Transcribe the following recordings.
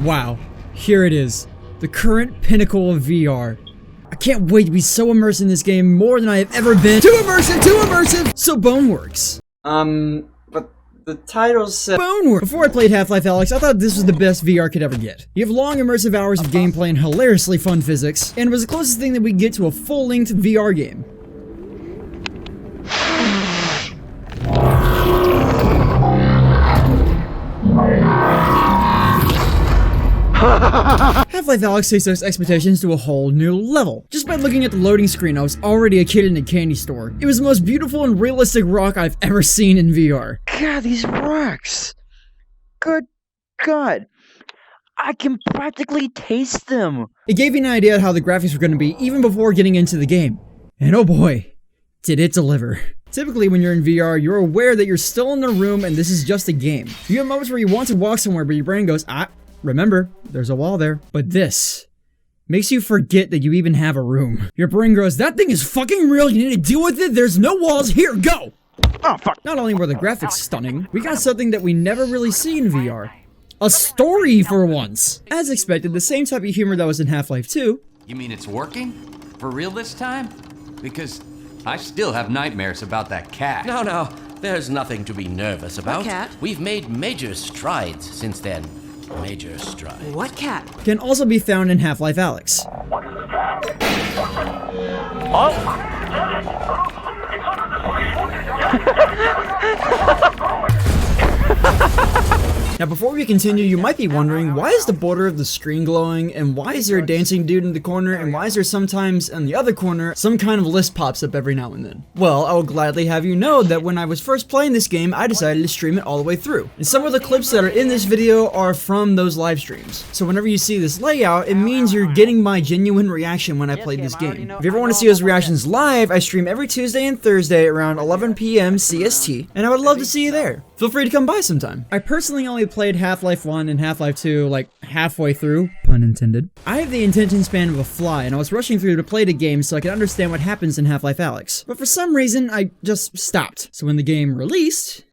Wow, here it is. The current pinnacle of VR. I can't wait to be so immersed in this game more than I have ever been. Too immersive! So Boneworks. But the title said Boneworks. Before I played Half-Life Alyx, I thought this was the best VR could ever get. You have long immersive hours of gameplay and hilariously fun physics, and it was the closest thing that we could get to a full-length VR game. Half-Life Alyx takes those expectations to a whole new level. Just by looking at the loading screen, I was already a kid in a candy store. It was the most beautiful and realistic rock I've ever seen in VR. God, these rocks! Good God. I can practically taste them! It gave me an idea of how the graphics were going to be even before getting into the game. And oh boy, did it deliver. Typically when you're in VR, you're aware that you're still in the room and this is just a game. You have moments where you want to walk somewhere but your brain goes, remember, there's a wall there. But this makes you forget that you even have a room. Your brain goes, that thing is fucking real, you need to deal with it, there's no walls, here, go! Oh, fuck. Not only were the graphics stunning, we got something that we never really see in VR. A story for once! As expected, the same type of humor that was in Half-Life 2. You mean it's working? For real this time? Because I still have nightmares about that cat. No, there's nothing to be nervous about. What cat? We've made major strides since then. Major strides. What cat? Can also be found in Half-Life Alyx. Now before we continue, you might be wondering, why is the border of the screen glowing, and why is there a dancing dude in the corner, and why is there sometimes, in the other corner, some kind of list pops up every now and then? Well, I will gladly have you know that when I was first playing this game, I decided to stream it all the way through. And some of the clips that are in this video are from those live streams. So whenever you see this layout, it means you're getting my genuine reaction when I played this game. If you ever want to see those reactions live, I stream every Tuesday and Thursday around 11 p.m. CST, and I would love to see you there. Feel free to come by sometime. I personally only played Half-Life 1 and Half-Life 2 like halfway through, pun intended. I have the attention span of a fly and I was rushing through to play the game so I could understand what happens in Half-Life Alyx. But for some reason, I just stopped. So when the game released,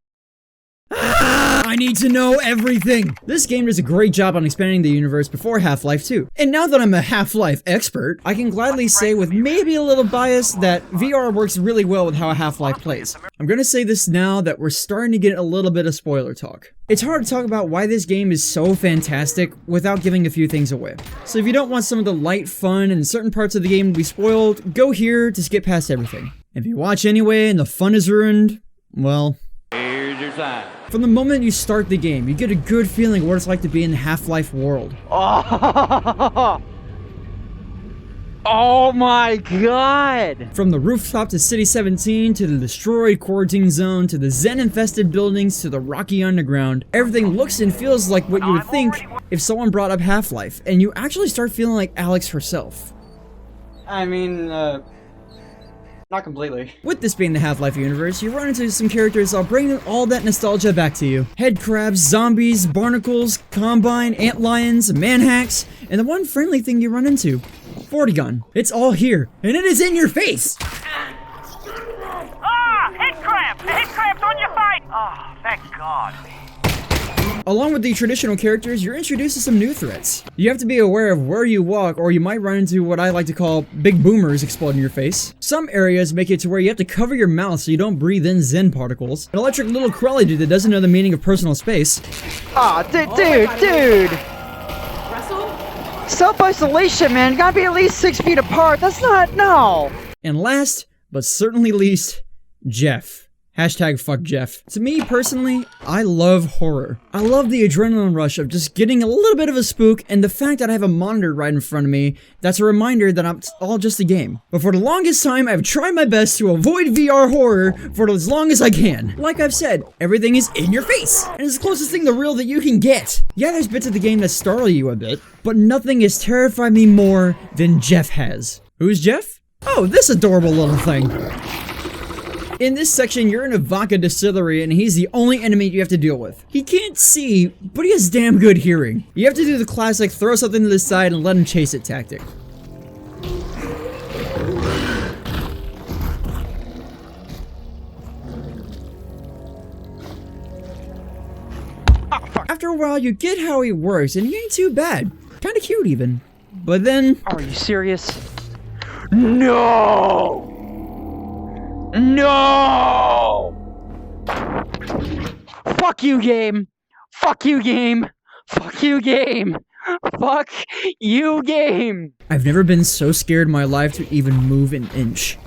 I need to know everything! This game does a great job on expanding the universe before Half-Life 2. And now that I'm a Half-Life expert, I can gladly say with maybe a little bias that VR works really well with how a Half-Life plays. I'm gonna say this now that we're starting to get a little bit of spoiler talk. It's hard to talk about why this game is so fantastic without giving a few things away. So if you don't want some of the light fun and certain parts of the game to be spoiled, go here to skip past everything. If you watch anyway and the fun is ruined, well, Here's your sign. from the moment you start the game, you get a good feeling of what it's like to be in the Half-Life world. Oh my God! From the rooftop to City 17, to the destroyed quarantine zone, to the Zen-infested buildings, to the rocky underground, everything looks and feels like what you would think if someone brought up Half-Life, and you actually start feeling like Alyx herself. I mean, not completely. With this being the Half-Life universe, you run into some characters that'll bring all that nostalgia back to you. Head crabs, zombies, barnacles, combine, antlions, manhacks, and the one friendly thing you run into, 40 gun. It's all here, and it is in your face! Ah! Head crab! The head crab's on your face! Oh, thank God. Along with the traditional characters, you're introduced to some new threats. You have to be aware of where you walk, or you might run into what I like to call big boomers explode in your face. Some areas make it to where you have to cover your mouth so you don't breathe in Zen particles. An electric little crawly dude that doesn't know the meaning of personal space. Aw, dude! Self-isolation, man. You gotta be at least 6 feet apart. That's not, no. And last, but certainly least, Jeff. Hashtag fuck Jeff. To me personally, I love horror. I love the adrenaline rush of just getting a little bit of a spook and the fact that I have a monitor right in front of me that's a reminder that it's all just a game. But for the longest time, I've tried my best to avoid VR horror for as long as I can. Like I've said, everything is in your face, and it's the closest thing to real that you can get. Yeah, there's bits of the game that startle you a bit, but nothing has terrified me more than Jeff has. Who's Jeff? Oh, this adorable little thing. In this section, you're in a vodka distillery and he's the only enemy you have to deal with. He can't see, but he has damn good hearing. You have to do the classic throw something to the side and let him chase it tactic. After a while, you get how he works, and he ain't too bad. Kinda cute, even. But then... Are you serious? No! No! Fuck you, game! Fuck you, game! Fuck you, game! Fuck you, game! I've never been so scared in my life to even move an inch.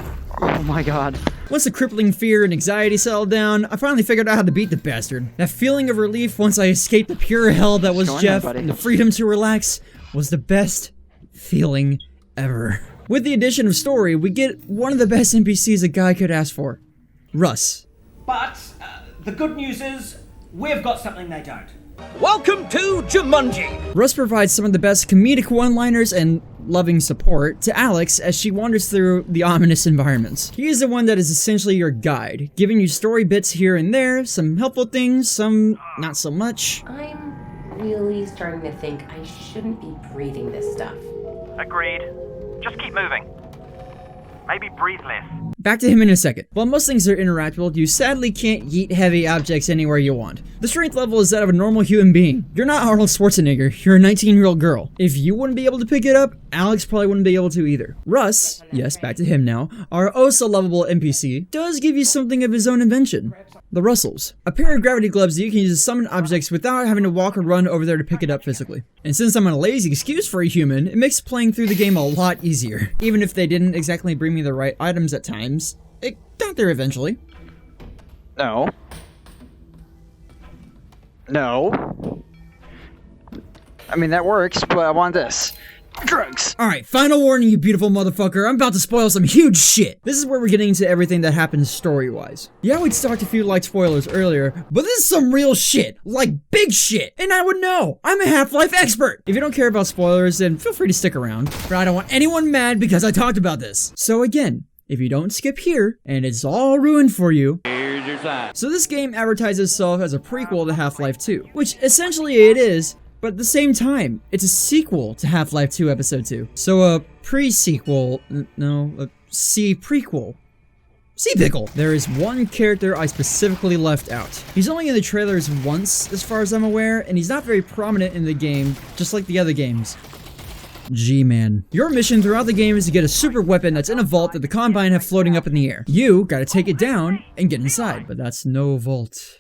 Oh my god. Once the crippling fear and anxiety settled down, I finally figured out how to beat the bastard. That feeling of relief once I escaped the pure hell that was Jeff, and the freedom to relax was the best feeling ever. With the addition of story, we get one of the best NPCs a guy could ask for. Russ. But the good news is, we've got something they don't. Welcome to Jumanji! Russ provides some of the best comedic one-liners and loving support to Alyx as she wanders through the ominous environments. He is the one that is essentially your guide, giving you story bits here and there, some helpful things, some not so much. I'm really starting to think I shouldn't be breathing this stuff. Agreed. Just keep moving. Maybe breathe less. Back to him in a second. While most things are interactable, you sadly can't yeet heavy objects anywhere you want. The strength level is that of a normal human being. You're not Arnold Schwarzenegger, you're a 19-year-old girl. If you wouldn't be able to pick it up, Alyx probably wouldn't be able to either. Russ, yes, back to him now, our oh-so-lovable NPC, does give you something of his own invention. The Russells. A pair of gravity gloves that you can use to summon objects without having to walk or run over there to pick it up physically. And since I'm a lazy excuse for a human, it makes playing through the game a lot easier. Even if they didn't exactly bring me the right items at times, it got there eventually. No. No. I mean, that works, but I want this. Drugs! Alright, final warning, you beautiful motherfucker. I'm about to spoil some huge shit. This is where we're getting into everything that happens story-wise. Yeah, we talked a few light spoilers earlier, but this is some real shit. Like, big shit. And I would know. I'm a Half-Life expert. If you don't care about spoilers, then feel free to stick around. But I don't want anyone mad because I talked about this. So again, if you don't skip here, and it's all ruined for you, here's your sign. So this game advertises itself as a prequel to Half-Life 2, which essentially it is, but at the same time, it's a sequel to Half-Life 2 Episode 2. So a pre-sequel, no, a C-prequel. C-pickle! There is one character I specifically left out. He's only in the trailers once, as far as I'm aware, and he's not very prominent in the game, just like the other games. G-Man. Your mission throughout the game is to get a super weapon that's in a vault that the Combine have floating up in the air. You gotta take it down and get inside, but that's no vault.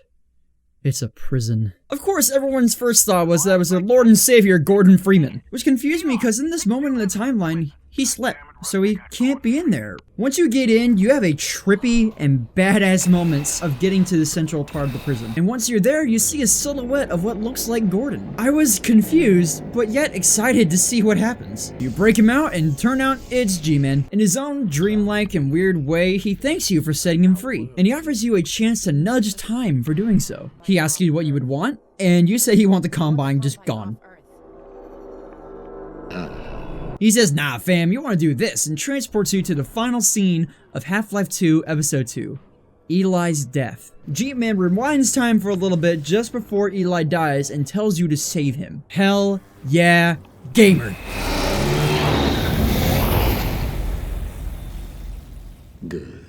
It's a prison. Of course, everyone's first thought was that it was their Lord and Savior, Gordon Freeman, which confused me because in this moment in the timeline, he slept, so he can't be in there. Once you get in, you have a trippy and badass moments of getting to the central part of the prison. And once you're there, you see a silhouette of what looks like Gordon. I was confused, but yet excited to see what happens. You break him out, and turn out it's G-Man. In his own dreamlike and weird way, he thanks you for setting him free, and he offers you a chance to nudge time for doing so. He asks you what you would want, and you say you want the Combine just gone. He says, nah fam, you want to do this, and transports you to the final scene of Half-Life 2 Episode 2, Eli's death. G-Man rewinds time for a little bit just before Eli dies and tells you to save him. Hell yeah, gamer. Good.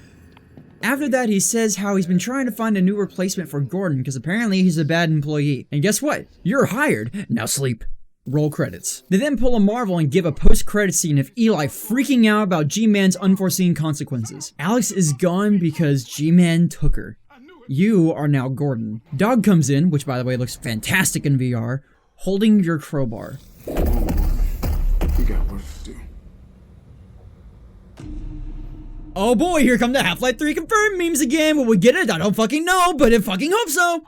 After that, he says how he's been trying to find a new replacement for Gordon because apparently he's a bad employee. And guess what? You're hired. Now sleep. Roll credits. They then pull a Marvel and give a post-credit scene of Eli freaking out about G-Man's unforeseen consequences. Alyx is gone because G-Man took her. You are now Gordon. Dog comes in, which by the way looks fantastic in VR, holding your crowbar. You got work to do. Oh boy, here come the Half-Life 3 confirmed memes again. Will we get it? I don't fucking know, but I fucking hope so.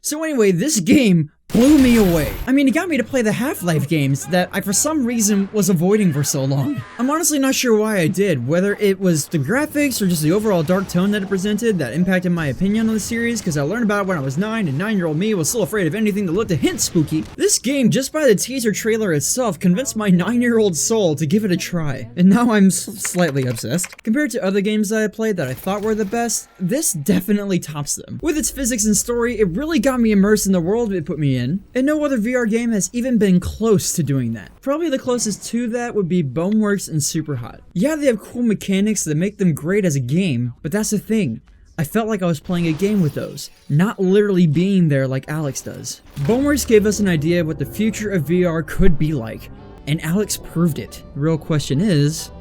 So anyway, this game blew me away. I mean, it got me to play the Half-Life games that I for some reason was avoiding for so long. I'm honestly not sure why I did, whether it was the graphics or just the overall dark tone that it presented that impacted my opinion on the series, because I learned about it when I was 9 and 9-year-old me was still afraid of anything that looked a hint spooky. This game, just by the teaser trailer itself, convinced my 9-year-old soul to give it a try, and now I'm slightly obsessed. Compared to other games that I played that I thought were the best, this definitely tops them. With its physics and story, it really got me immersed in the world it put me in, and no other VR game has even been close to doing that. Probably the closest to that would be Boneworks and Superhot. Yeah, they have cool mechanics that make them great as a game, but that's the thing. I felt like I was playing a game with those, not literally being there like Alyx does. Boneworks gave us an idea of what the future of VR could be like, and Alyx proved it. The real question is,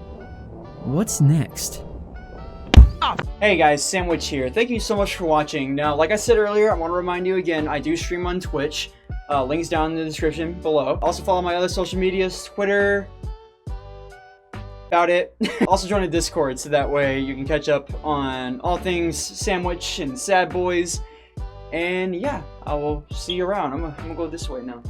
what's next? Hey guys, Sandwich here. Thank you so much for watching. Now, like I said earlier, I want to remind you again, I do stream on Twitch. Links down in the description below. Also follow my other social medias, Twitter. About it. Also join the Discord so that way you can catch up on all things Sandwich and Sad Boys. And yeah, I will see you around. I'm gonna go this way now.